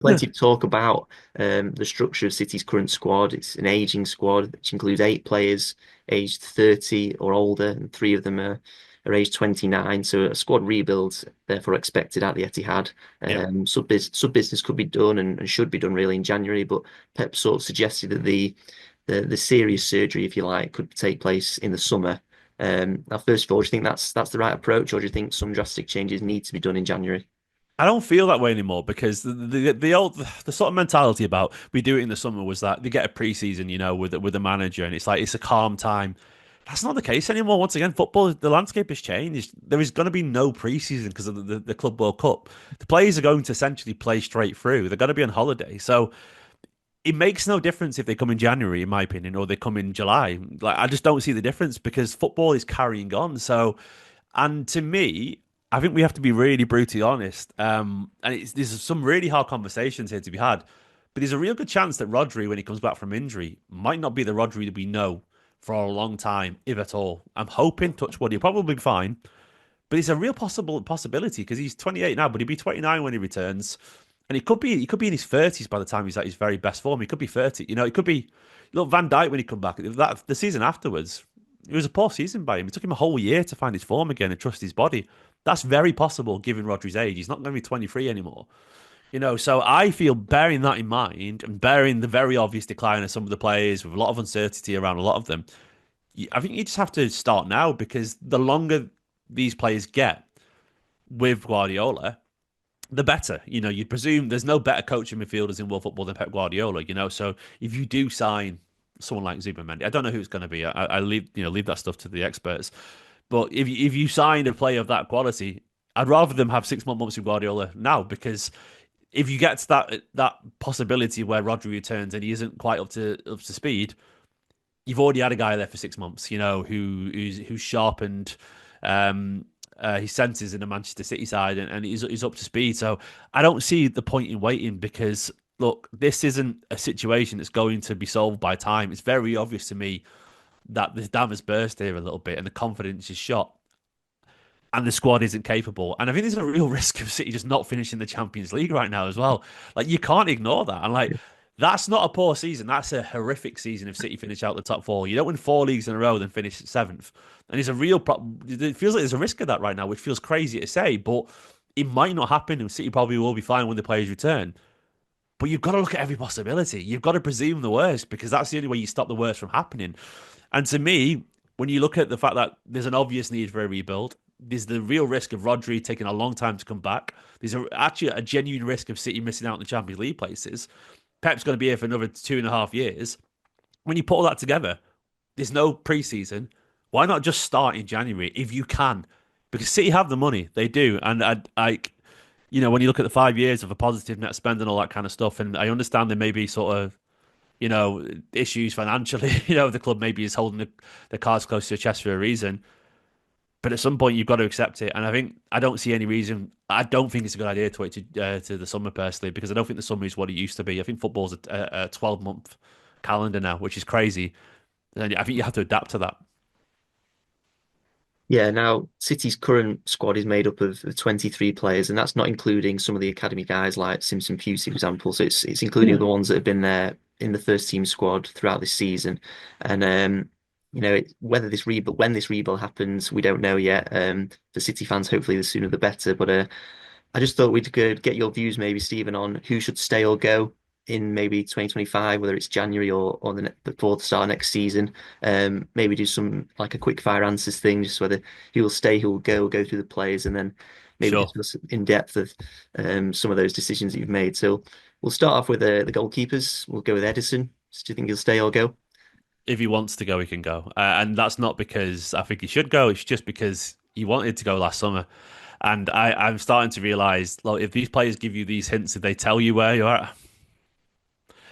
plenty to talk about the structure of City's current squad. It's an aging squad, which includes 8 players aged 30 or older, and 3 of them are aged 29. So a squad rebuild, therefore expected at the Etihad. Yep. Sub business could be done and should be done really in January, but Pep sort of suggested that the serious surgery, if you like, could take place in the summer. Now, first of all, do you think that's the right approach, or do you think some drastic changes need to be done in January? I don't feel that way anymore because the sort of mentality about we do it in the summer was that they get a preseason, with the manager, and it's like it's a calm time. That's not the case anymore. Once again, football, the landscape has changed. There is going to be no preseason because of the Club World Cup. The players are going to essentially play straight through. They're going to be on holiday, so it makes no difference if they come in January, in my opinion, or they come in July. Like I just don't see the difference because football is carrying on. So, and to me, I think we have to be really brutally honest. And there's some really hard conversations here to be had. But there's a real good chance that Rodri, when he comes back from injury, might not be the Rodri that we know for a long time, if at all. I'm hoping, touch wood, he'll probably be fine. But it's a real possibility because he's 28 now, but he'll be 29 when he returns, and he could be in his 30s by the time he's at his very best form. He could be 30. It could be look Van Dijk when he come back. That the season afterwards, it was a poor season by him. It took him a whole year to find his form again and trust his body. That's very possible given Rodri's age. He's not going to be 23 anymore. So I feel bearing that in mind and bearing the very obvious decline of some of the players with a lot of uncertainty around a lot of them, I think you just have to start now because the longer these players get with Guardiola, the better. You'd presume there's no better coaching midfielders in world football than Pep Guardiola. So if you do sign someone like Zubimendi, I don't know who it's going to be. I leave that stuff to the experts. But if you sign a player of that quality, I'd rather them have 6 more months with Guardiola now because if you get to that possibility where Rodri returns and he isn't quite up to speed, you've already had a guy there for 6 months, who's sharpened his senses in the Manchester City side and he's up to speed. So I don't see the point in waiting because look, this isn't a situation that's going to be solved by time. It's very obvious to me that the dam has burst here a little bit and the confidence is shot and the squad isn't capable. And I think there's a real risk of City just not finishing the Champions League right now as well. Like you can't ignore that. And like that's not a poor season. That's a horrific season if City finish out the top four. You don't win 4 leagues in a row, then finish seventh. And it's a real problem. It feels like there's a risk of that right now, which feels crazy to say, but it might not happen. And City probably will be fine when the players return. But you've got to look at every possibility. You've got to presume the worst because that's the only way you stop the worst from happening. And to me, when you look at the fact that there's an obvious need for a rebuild, there's the real risk of Rodri taking a long time to come back. There's actually a genuine risk of City missing out on the Champions League places. Pep's going to be here for another 2.5 years. When you put all that together, there's no preseason. Why not just start in January if you can? Because City have the money, they do, and when you look at the 5 years of a positive net spend and all that kind of stuff, and I understand there may be sort of issues financially. The club maybe is holding the cards close to their chest for a reason. But at some point, you've got to accept it. And I don't see any reason. I don't think it's a good idea to wait to the summer personally, because I don't think the summer is what it used to be. I think football's a 12-month calendar now, which is crazy. And I think you have to adapt to that. Yeah, now City's current squad is made up of 23 players, and that's not including some of the academy guys like Simpson Pewsey, for example. So it's including the ones that have been there in the first team squad throughout this season. And whether this rebuild when this rebuild happens, we don't know yet. For City fans, hopefully the sooner the better. But I just thought we could get your views, maybe Stephen, on who should stay or go in maybe 2025, whether it's January or before the start of next season. Maybe do some like a quick fire answers thing, just whether who will stay, who will go, go through the players, and then maybe Sure. discuss in depth of some of those decisions that you've made. So we'll start off with the goalkeepers. We'll go with Ederson. Do you think he'll stay or go? If he wants to go, he can go. And that's not because I think he should go. It's just because he wanted to go last summer. And I'm starting to realize, look, if these players give you these hints, if they tell you where you're at,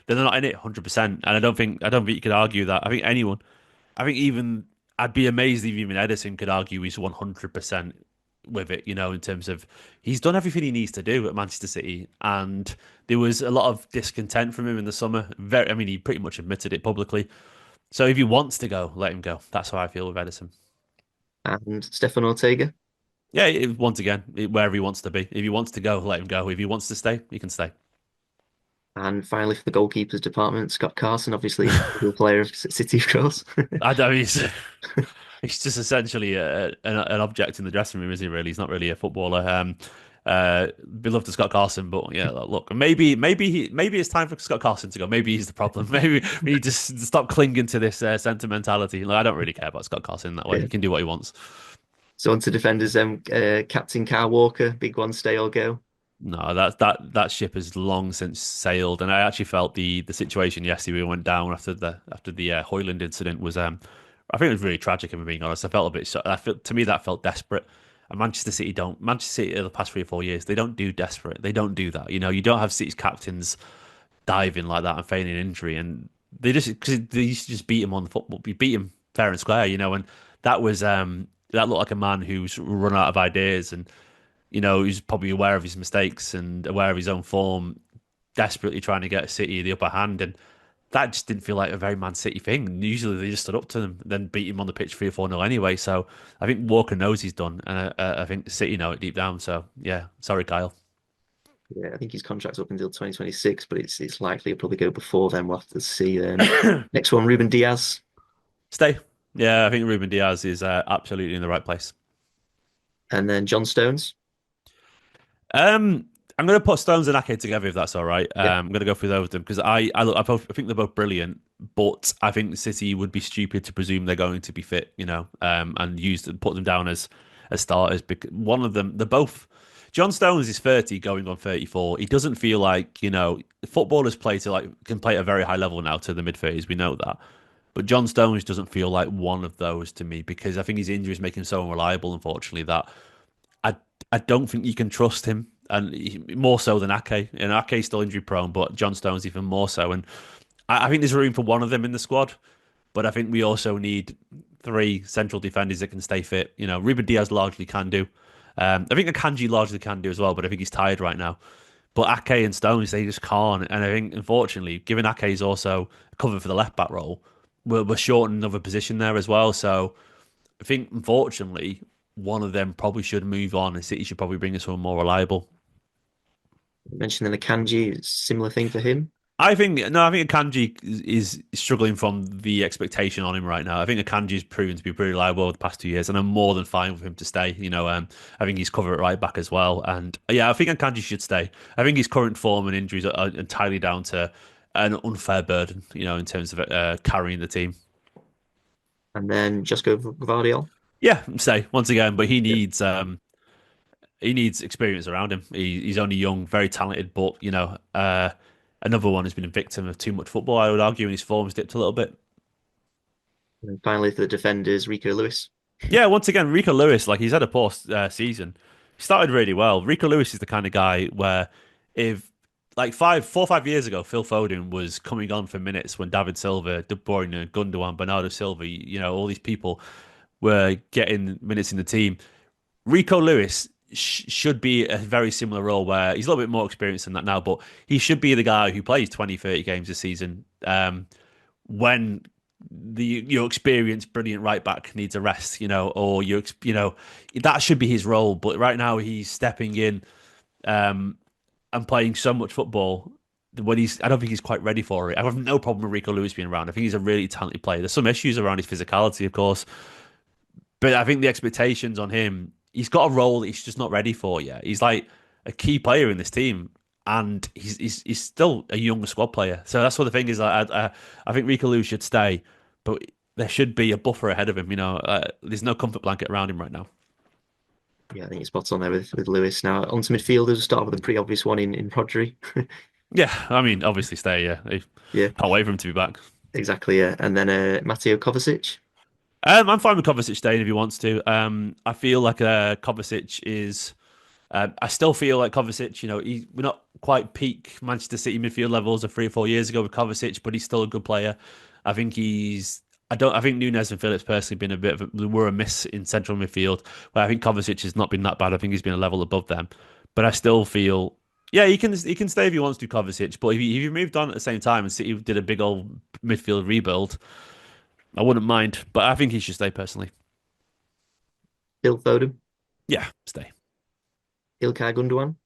then they're not in it 100%. And I don't think you could argue that. I think even I'd be amazed if even Edison could argue he's 100% with it, in terms of he's done everything he needs to do at Manchester City. And there was a lot of discontent from him in the summer. He pretty much admitted it publicly. So if he wants to go, let him go. That's how I feel with Edison. And Stefan Ortega. Yeah, once again, wherever he wants to be. If he wants to go, let him go. If he wants to stay, he can stay. And finally, for the goalkeepers department, Scott Carson, obviously an integral player of City, of course. I don't. He's just essentially an object in the dressing room, is he? Really, he's not really a footballer. Beloved to Scott Carson, but yeah, look, maybe it's time for Scott Carson to go. Maybe he's the problem. Maybe we need to stop clinging to this sentimentality. Like, I don't really care about Scott Carson that way. Yeah. He can do what he wants. So on to defenders, Captain Carl Walker, big one, stay or go. No, that ship has long since sailed, and I actually felt the situation yesterday we went down after the Hoyland incident was I think it was really tragic. If I'm being honest, I felt a bit. I feel to me that felt desperate. And Manchester City in the past 3 or 4 years they don't do desperate. They don't do that. You know, you don't have City's captains diving like that and feigning injury, and they just because they used to just beat him on the football, you beat him fair and square. You know, and that was that looked like a man who's run out of ideas and he's probably aware of his mistakes and aware of his own form, desperately trying to get City the upper hand. And that just didn't feel like a very Man City thing. Usually they just stood up to them, then beat him on the pitch 3 or 4-0 anyway. So I think Walker knows he's done, and I think City know it deep down. So yeah, sorry, Kyle. Yeah, I think his contract's up until 2026, but it's likely he'll probably go before then. We'll have to see. Next one, Ruben Diaz, Stay. Yeah, I think Ruben Diaz is absolutely in the right place. and then John Stones. Um, I'm going to put Stones and Ake together if that's all right. Yeah, I'm going to go through those of them because I think they're both brilliant, but I think City would be stupid to presume they're going to be fit, and put them down as starters. Because one of them, they're both. John Stones is 30, going on 34. He doesn't feel like footballers can play at a very high level now to the mid 30s. We know that. But John Stones doesn't feel like one of those to me because I think his injuries make him so unreliable, unfortunately, that I I don't think you can trust him, and more so than Ake. And Ake's still injury prone, but John Stone's even more so. And I think there's room for one of them in the squad, but I think we also need three central defenders that can stay fit. Ruben Diaz largely can do. I think Akanji largely can do as well, but I think he's tired right now. But Ake and Stones, they just can't. And I think, unfortunately, given Ake's also covered for the left back role, we're short in another position there as well. So I think, unfortunately, one of them probably should move on, and City should probably bring us someone more reliable. mentioned in Akanji, similar thing for him. I think Akanji is struggling from the expectation on him right now. I think Akanji's proven to be pretty reliable over the past 2 years, and I'm more than fine with him to stay. I think he's covered at right back as well, and yeah, I think Akanji should stay. I think his current form and injuries are entirely down to an unfair burden, in terms of carrying the team. And then Josko Gvardiol. Yeah, stay once again, but Yep. he needs experience around him. He's only young, very talented, but another one who's been a victim of too much football. I would argue, and his form's dipped a little bit. And finally for the defenders, Rico Lewis. Yeah, once again, Rico Lewis, like he's had a poor season. He started really well. Rico Lewis is the kind of guy where if like 4 or 5 years ago, Phil Foden was coming on for minutes when David Silva, De Bruyne, Gundogan, Bernardo Silva, all these people were getting minutes in the team. Rico Lewis should be a very similar role where he's a little bit more experienced than that now, but he should be the guy who plays 20, 30 games this season when your experienced, brilliant right back needs a rest, or that should be his role. But right now he's stepping in and playing so much football when I don't think he's quite ready for it. I have no problem with Rico Lewis being around. I think he's a really talented player. There's some issues around his physicality, of course, but I think the expectations on him, he's got a role that he's just not ready for yet. He's like a key player in this team, and he's still a young squad player. So that's what the thing is. I think Rico Lewis should stay, but there should be a buffer ahead of him. There's no comfort blanket around him right now. Yeah, I think he's spot on there with Lewis. Now onto midfielders, we'll start with a pretty obvious one in Rodri. Yeah, I mean, obviously stay. Yeah, Yeah, can't wait for him to be back. exactly. Yeah, and then Mateo Kovacic. I'm fine with Kovacic staying if he wants to. I feel like Kovacic is. I still feel like Kovacic. We're not quite peak Manchester City midfield levels of 3 or 4 years ago with Kovacic, but he's still a good player. I think he's. I don't. I think Nunes and Phillips personally been a bit of were a miss in central midfield, where I think Kovacic has not been that bad. I think he's been a level above them, but I still feel. Yeah, he can stay if he wants to, Kovacic. But if he moved on at the same time and City did a big old midfield rebuild, I wouldn't mind, but I think he should stay personally. Phil Foden, Yeah, stay. Ilkay Gundogan.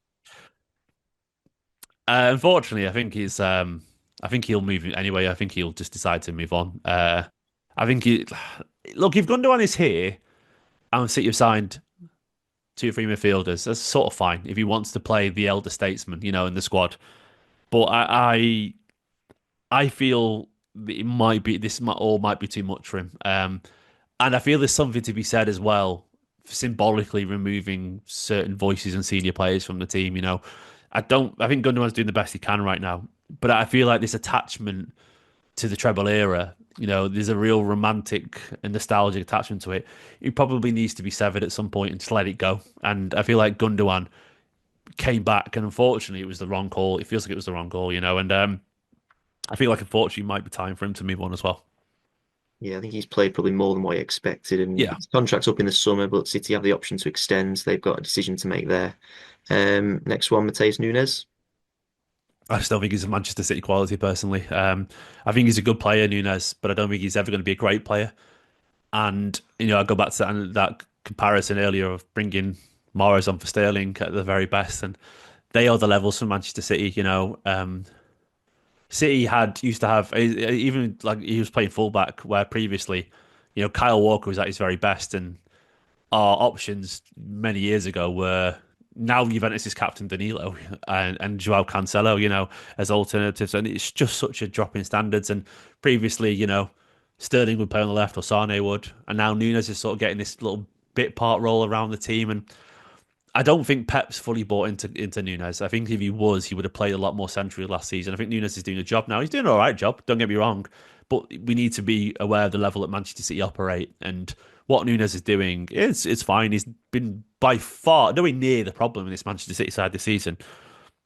Unfortunately, I think he'll move anyway. I think he'll just decide to move on. I think he look if Gundogan is here and City have signed two or three midfielders, that's sort of fine if he wants to play the elder statesman, in the squad. But I feel that it might be this might, all might be too much for him. And I feel there's something to be said as well, symbolically removing certain voices and senior players from the team. I think Gundogan's doing the best he can right now, but I feel like this attachment to the treble era, there's a real romantic and nostalgic attachment to it. It probably needs to be severed at some point and just let it go. And I feel like Gundogan came back, and unfortunately, it was the wrong call. It feels like it was the wrong call, and I feel like unfortunately, it might be time for him to move on as well. Yeah, I think he's played probably more than what he expected, and Yeah, his contract's up in the summer, but City have the option to extend. They've got a decision to make there. Next one, Mateus Nunes. I just don't think he's a Manchester City quality personally. I think he's a good player, Nunes, but I don't think he's ever going to be a great player. And I go back to that comparison earlier of bringing Morris on for Sterling at the very best, and they are the levels from Manchester City. City had used to have even like he was playing fullback, where previously, Kyle Walker was at his very best, and our options many years ago were now Juventus' captain Danilo and Joao Cancelo, as alternatives, and it's just such a drop in standards. And previously, Sterling would play on the left or Sane would, and now Nunes is sort of getting this little bit part role around the team. And I don't think Pep's fully bought into Nunes. I think if he was, he would have played a lot more centrally last season. I think Nunes is doing a job now. He's doing an all right job. Don't get me wrong, but we need to be aware of the level that Manchester City operate, and what Nunes is doing is it's fine. He's been by far nowhere near the problem in this Manchester City side this season,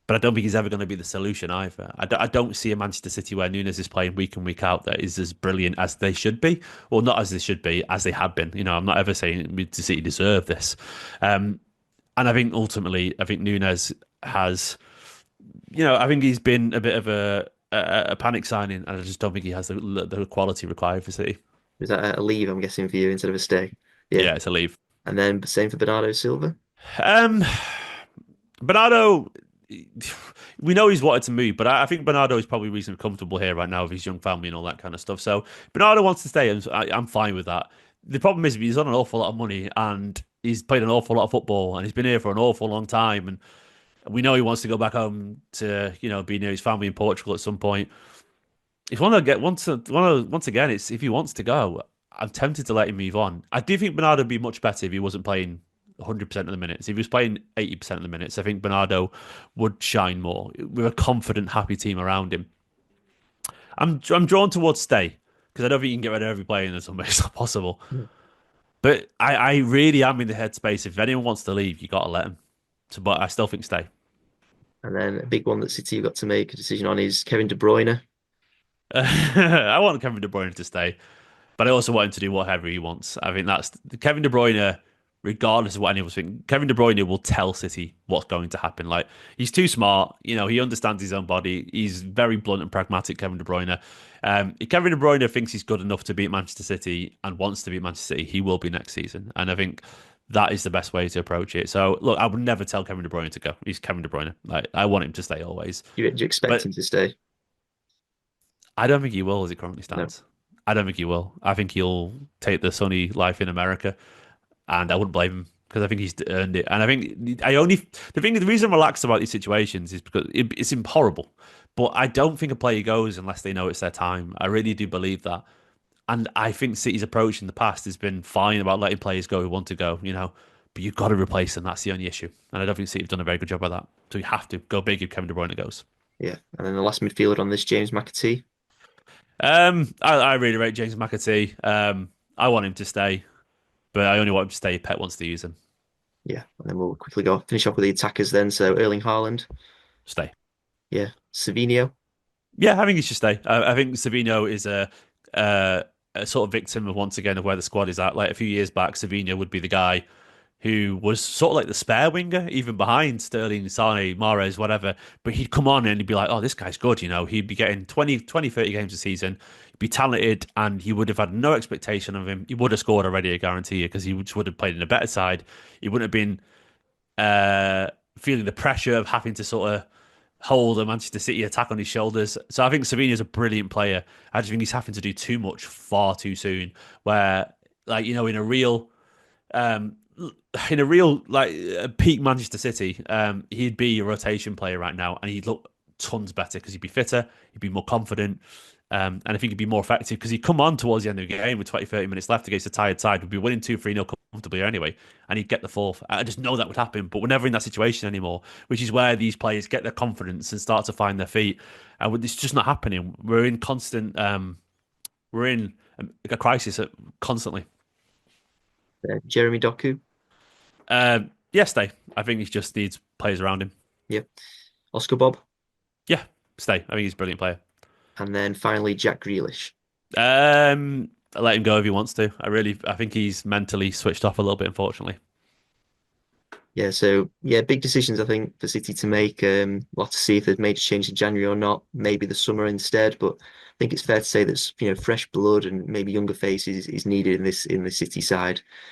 but I don't think he's ever going to be the solution either. I don't see a Manchester City where Nunes is playing week in, week out that is as brilliant as they should be. Well, not as they should be, as they have been. I'm not ever saying Manchester City deserve this. And I think ultimately, I think Nunes has, I think he's been a bit of a panic signing, and I just don't think he has the quality required for City. Is that a leave, I'm guessing, for you instead of a stay? Yeah. Yeah, it's a leave. And then same for Bernardo Silva. Um, Bernardo, we know he's wanted to move, but I think Bernardo is probably reasonably comfortable here right now with his young family and all that kind of stuff. So Bernardo wants to stay, and I'm fine with that. The problem is he's on an awful lot of money, and he's played an awful lot of football, and he's been here for an awful long time, and we know he wants to go back home to be near his family in Portugal at some point. If one to get once again, it's if he wants to go, I'm tempted to let him move on. I do think Bernardo would be much better if he wasn't playing 100% of the minutes. If he was playing 80% of the minutes, I think Bernardo would shine more with a confident, happy team around him. I'm drawn towards stay because I don't think you can get rid of every player in the summer. It's not possible. Yeah. But I really am in the headspace. If anyone wants to leave, you got to let them. So, but I still think stay. And then a big one that City have got to make a decision on is Kevin De Bruyne. I want Kevin De Bruyne to stay, but I also want him to do whatever he wants. I think that's Kevin De Bruyne, regardless of what anyone think. Kevin De Bruyne will tell City what's going to happen. Like he's too smart. He understands his own body. He's very blunt and pragmatic. Kevin De Bruyne. If Kevin De Bruyne thinks he's good enough to beat Manchester City and wants to beat Manchester City, he will be next season. And I think that is the best way to approach it. So look, I would never tell Kevin De Bruyne to go. He's Kevin De Bruyne. Like I want him to stay always. Do you expect But him to stay? I don't think he will as it currently No. stands. I don't think he will. I think he'll take the sunny life in America, and I wouldn't blame him because I think he's earned it. And I think the reason I'm relaxed about these situations is because it's horrible. But I don't think a player goes unless they know it's their time. I really do believe that. And I think City's approach in the past has been fine about letting players go who want to go, but you've got to replace them. That's the only issue. And I don't think City have done a very good job of that. So you have to go big if Kevin De Bruyne goes. Yeah. And then the last midfielder on this, James McAtee. I really rate James McAtee. I want him to stay, but I only want him to stay if Pep wants to use him. Yeah. And then we'll quickly finish off with the attackers then. So Erling Haaland. Stay. Yeah. Savinho. Yeah, I think he should stay. I think Savino is a sort of victim of once again of where the squad is at. Like a few years back, Savino would be the guy who was sort of like the spare winger, even behind Sterling, Sane, Mahrez, whatever. But he'd come on and he'd be like, oh, this guy's good. He'd be getting 20, 30 games a season. He'd be talented and he would have had no expectation of him. He would have scored already, I guarantee you, because he would have played in a better side. He wouldn't have been feeling the pressure of having to sort of hold a Manchester City attack on his shoulders. So I think Savinho's a brilliant player. I just think he's having to do too much far too soon. Where, like, um, in a real like peak Manchester City, he'd be a rotation player right now, and he'd look tons better because he'd be fitter, he'd be more confident, and I think he'd be more effective because he'd come on towards the end of the game with 20, 30 minutes left against a tired side. We'd be winning 2-3-0 comfortably anyway, and he'd get the fourth. I just know that would happen, but we're never in that situation anymore, which is where these players get their confidence and start to find their feet. And it's just not happening. We're in constant, we're in a crisis constantly. Jeremy Doku. Yeah, stay. I think he just needs players around him. Yeah. Oscar Bob. Yeah, stay. I think he's a brilliant player. And then finally, Jack Grealish. Let him go if he wants to. I think he's mentally switched off a little bit, unfortunately. Yeah, so yeah, big decisions I think for City to make. We'll have to see if they've made a change in January or not. Maybe the summer instead. But I think it's fair to say that fresh blood and maybe younger faces is needed in this City side.